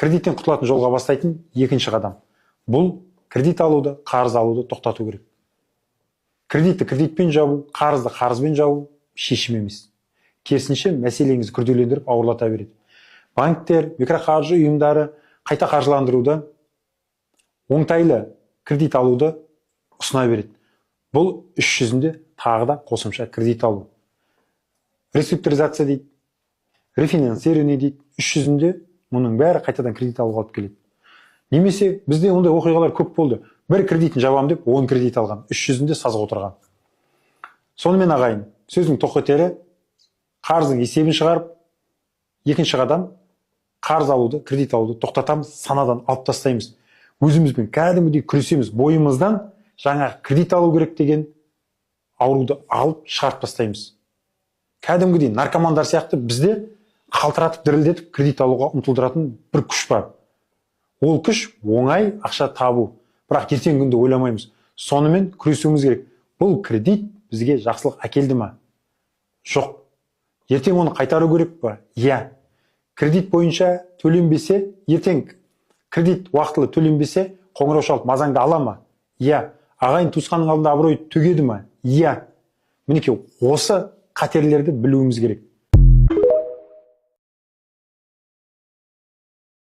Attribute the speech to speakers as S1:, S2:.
S1: кредиттен құтылатын жолға бастайтын екінші қадам. Бұл кредит алуды, қарыз алуды тоқтату керек. Кредитті кредитпен жабу, қарызды қарызбен жабу шешім емес. Керісінше мәселеңізді күрделендіріп ауырлата береді. Банктер, микроқаржы ұйымдары қайта қаржыландыруды, оңтайлы кредит алуды ұсына береді. Бұл іс жүзінде тағы да қосымша кредит алу. Реструктуризация дейді, рефинансирование дейді. Іс жүзінде мұның бәрі қайтадан кредит алуға алып келеді. Немесе бізде ондай оқиғалар көп болды. Бір кредитін жабам деп 10 кредит алған, іс жүзінде сазық отырған. Сонымен ағайын, сөздің тоқетері қарыздың есебін шығарып, екінші қадам қарыз алуды, кредит алуды тоқтатамыз, санадан алып тастаймыз. Өзімізбен кәдімгідей күресеміз, бойымыздан жаңа кредит алу керек деген ауруды алып шығарып тастаймыз. Кәдімгідей наркомандар сияқты бізде қалтыратып, дірілдетіп кредит алуға ұмтылдыратын бір күш бар. Ол күш оңай ақша табу. Бірақ ертеңгі күнді ойламаймыз. Сонымен күресуіміз керек. Бұл кредит бізге жақсылық әкелді ма? Жоқ. Ертең оны қайтару керек па? Иә. Кредит бойынша төленбесе, ертең кредит уақытылы төленбесе, қоңырау шалып мазаңды ала ма? Иә. Ағайын туысқанның алдында абырой төгеді ма? Иә. Мінекей осы қатерлерді білуіміз керек.